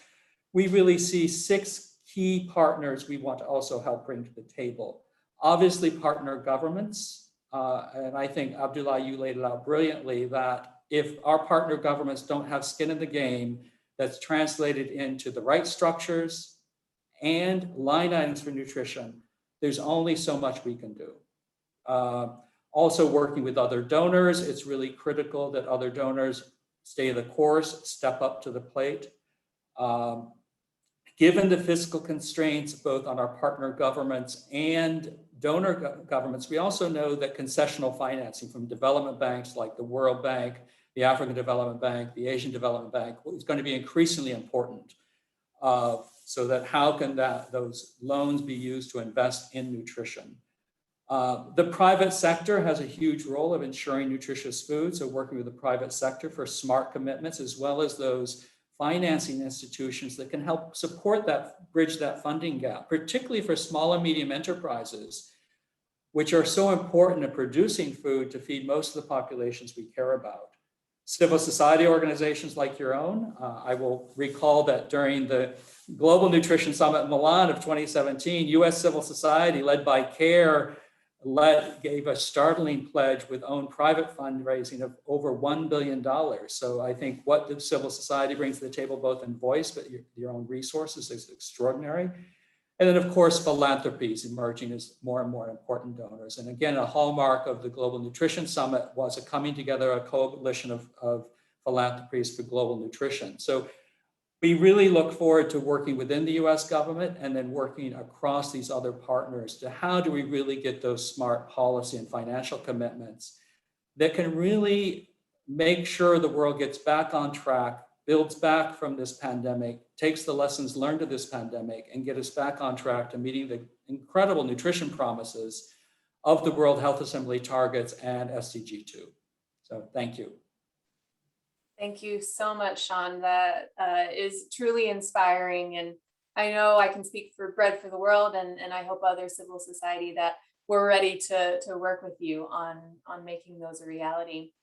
We really see 6 key partners we want to also help bring to the table. Obviously, partner governments, and I think, Abdullah, you laid it out brilliantly, that if our partner governments don't have skin in the game, that's translated into the right structures and line items for nutrition, there's only so much we can do. Also working with other donors, it's really critical that other donors stay the course, step up to the plate. Given the fiscal constraints, both on our partner governments and donor governments, we also know that concessional financing from development banks like the World Bank, the African Development Bank, the Asian Development Bank is going to be increasingly important. So that how can those loans be used to invest in nutrition? The private sector has a huge role of ensuring nutritious food, so working with the private sector for smart commitments, as well as those financing institutions that can help support that, bridge that funding gap, particularly for small and medium enterprises, which are so important in producing food to feed most of the populations we care about. Civil society organizations like your own. I will recall that during the Global Nutrition Summit in Milan of 2017, US civil society led by CARE gave a startling pledge with own private fundraising of over $1 billion. So I think what the civil society brings to the table, both in voice, but your own resources, is extraordinary. And then of course, philanthropies emerging as more and more important donors. And again, a hallmark of the Global Nutrition Summit was a coming together, a coalition of philanthropies for global nutrition. So we really look forward to working within the US government and then working across these other partners to how do we really get those smart policy and financial commitments that can really make sure the world gets back on track, builds back from this pandemic, takes the lessons learned of this pandemic and get us back on track to meeting the incredible nutrition promises of the World Health Assembly targets and SDG 2. So thank you. Thank you so much, Sean. That is truly inspiring. And I know I can speak for Bread for the World, and I hope other civil society that we're ready to work with you on making those a reality.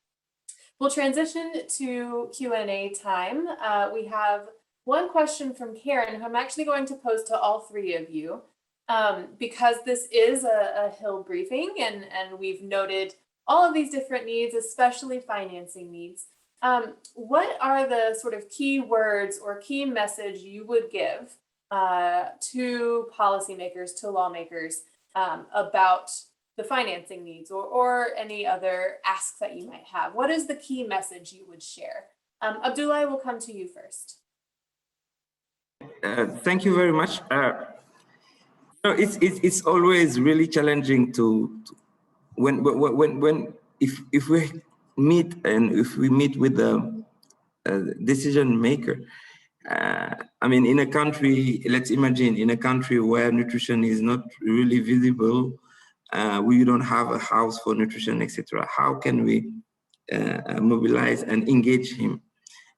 We'll transition to Q&A time. We have one question from Karen, who I'm actually going to pose to all 3 of you, because this is a Hill briefing, and we've noted all of these different needs, especially financing needs. What are the sort of key words or key message you would give to policymakers, to lawmakers about the financing needs or any other asks that you might have? What is the key message you would share? Abdullah, I will come to you first. Thank you very much. It's always really challenging to if we meet with the decision maker. I mean, in a country, let's imagine in a country where nutrition is not really visible, we don't have a house for nutrition, etc. How can we mobilize and engage him?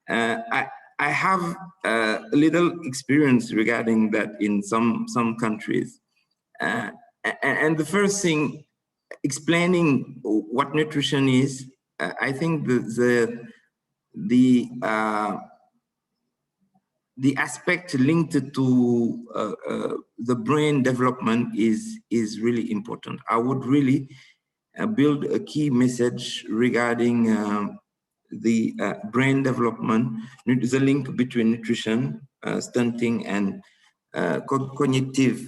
I have a little experience regarding that in some countries. And the first thing, explaining what nutrition is, I think the aspect linked to the brain development is really important. I would really build a key message regarding the brain development, the link between nutrition, stunting, and cognitive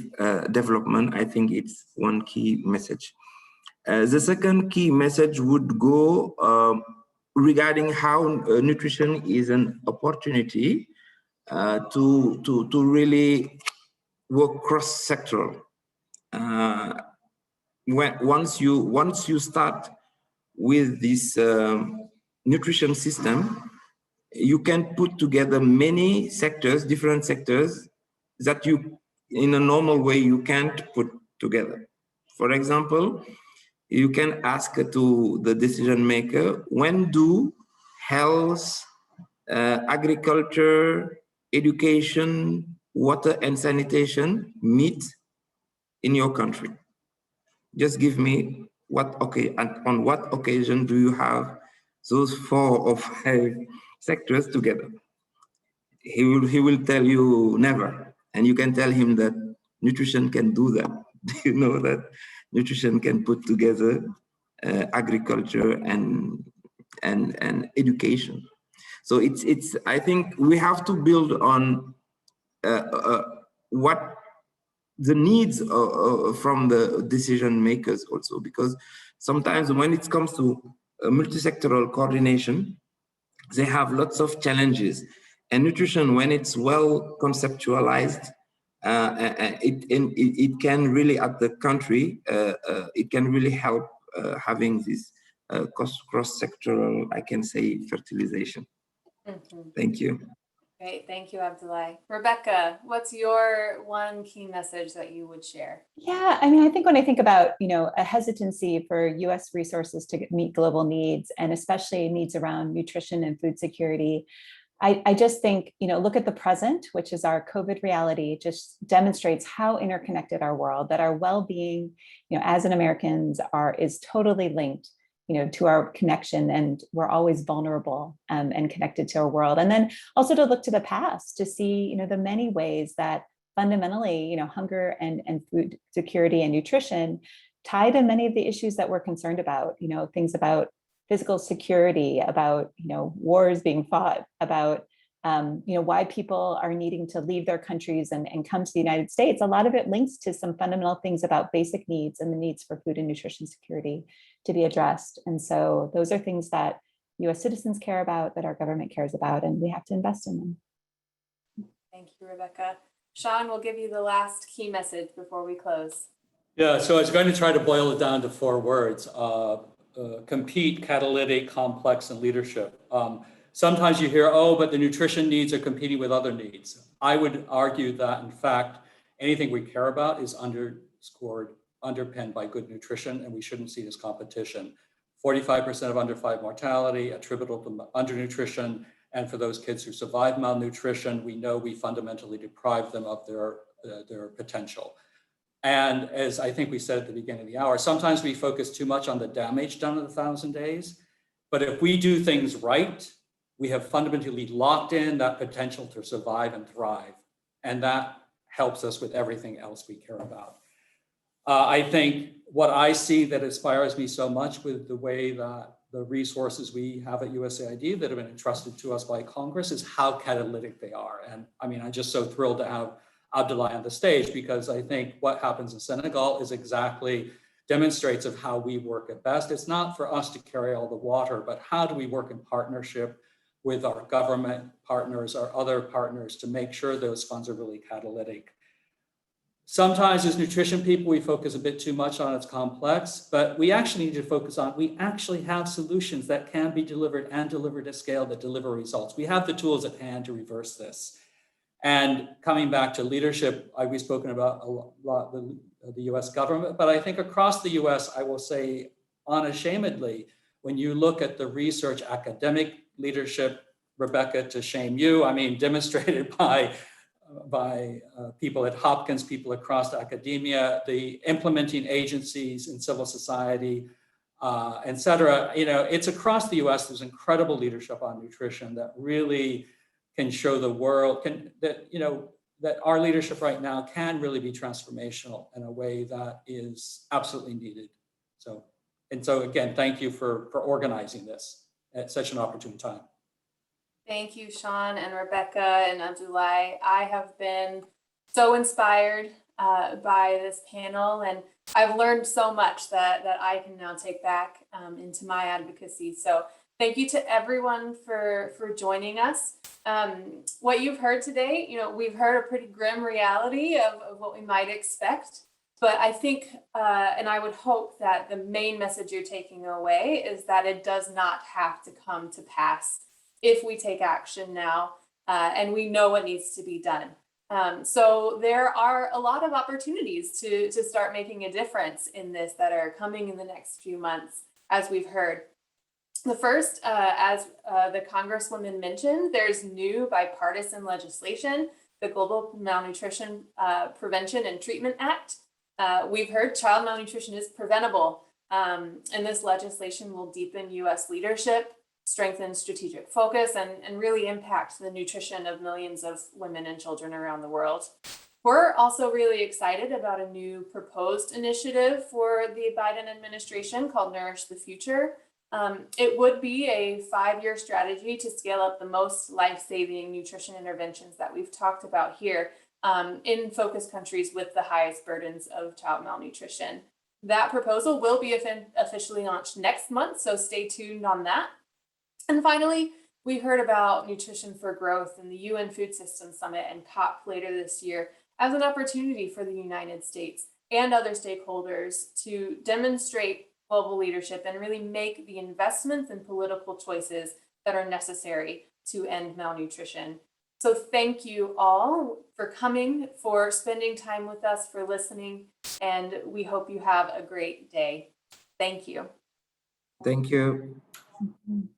development. I think it's one key message. The second key message would go regarding how nutrition is an opportunity to really work cross-sectoral. Once you start with this nutrition system, you can put together many sectors, different sectors that you, in a normal way, you can't put together. For example, you can ask to the decision maker, when do health, agriculture, education, water and sanitation meet in your country? Just give me on what occasion do you have those 4 or 5 sectors together? He will tell you never. And you can tell him that nutrition can do that. Do you know that nutrition can put together agriculture and education? So it's I think we have to build on what the needs from the decision makers also, because sometimes when it comes to multi-sectoral coordination, they have lots of challenges. And nutrition, when it's well conceptualized, it can really, at the country, it can really help having this cross-sectoral, I can say, fertilization. Mm-hmm. Thank you. Great, thank you, Abdoulaye. Rebecca, what's your one key message that you would share? Yeah, I mean, I think when I think about, a hesitancy for US resources to meet global needs, and especially needs around nutrition and food security, I just think, look at the present, which is our COVID reality, just demonstrates how interconnected our world, that our well-being, as an Americans is totally linked, to our connection, and we're always vulnerable and connected to our world. And then also to look to the past to see, the many ways that fundamentally, hunger and food security and nutrition tie to many of the issues that we're concerned about, things about physical security, about, wars being fought, about, why people are needing to leave their countries and come to the United States. A lot of it links to some fundamental things about basic needs and the needs for food and nutrition security to be addressed. And so those are things that US citizens care about, that our government cares about, and we have to invest in them. Thank you, Rebecca. Sean, we'll give you the last key message before we close. Yeah, so I was going to try to boil it down to 4 words. Compete, catalytic, complex, and leadership. Sometimes you hear, but the nutrition needs are competing with other needs. I would argue that, in fact, anything we care about is underpinned by good nutrition, and we shouldn't see it as competition. 45% of under 5 mortality attributable to undernutrition, and for those kids who survive malnutrition, we know we fundamentally deprive them of their potential. And as I think we said at the beginning of the hour, sometimes we focus too much on the damage done in 1,000 days. But if we do things right, we have fundamentally locked in that potential to survive and thrive. And that helps us with everything else we care about. I think what I see that inspires me so much with the way that the resources we have at USAID that have been entrusted to us by Congress is how catalytic they are. And I mean, I'm just so thrilled to have Abdoulaye on the stage, because I think what happens in Senegal is exactly demonstrates of how we work at best. It's not for us to carry all the water, but how do we work in partnership with our government partners, our other partners, to make sure those funds are really catalytic. Sometimes as nutrition people, we focus a bit too much on it's complex, but we actually need to focus on, we actually have solutions that can be delivered and delivered at scale that deliver results. We have the tools at hand to reverse this. And coming back to leadership, we've spoken about a lot the US government, but I think across the US, I will say unashamedly, when you look at the research academic leadership, Rebecca, to shame you, I mean, demonstrated by people at Hopkins, people across academia, the implementing agencies in civil society, et cetera. It's across the US, there's incredible leadership on nutrition that really can show the world that our leadership right now can really be transformational in a way that is absolutely needed. So again, thank you for organizing this at such an opportune time. Thank you, Sean and Rebecca and Abdoulaye. I have been so inspired by this panel, and I've learned so much that I can now take back into my advocacy. So thank you to everyone for joining us. What you've heard today, we've heard a pretty grim reality of what we might expect, but I think, and I would hope that the main message you're taking away is that it does not have to come to pass if we take action now, and we know what needs to be done. So there are a lot of opportunities to start making a difference in this that are coming in the next few months, as we've heard. The first, as the Congresswoman mentioned, there's new bipartisan legislation, the Global Malnutrition Prevention and Treatment Act. We've heard child malnutrition is preventable, and this legislation will deepen U.S. leadership, strengthen strategic focus, and really impact the nutrition of millions of women and children around the world. We're also really excited about a new proposed initiative for the Biden administration called Nourish the Future. It would be a 5-year strategy to scale up the most life-saving nutrition interventions that we've talked about here in focus countries with the highest burdens of child malnutrition. That proposal will be officially launched next month, so stay tuned on that. And finally, we heard about Nutrition for Growth in the UN Food Systems Summit and COP later this year as an opportunity for the United States and other stakeholders to demonstrate global leadership and really make the investments and political choices that are necessary to end malnutrition. So thank you all for coming, for spending time with us, for listening, and we hope you have a great day. Thank you. Thank you. Mhm.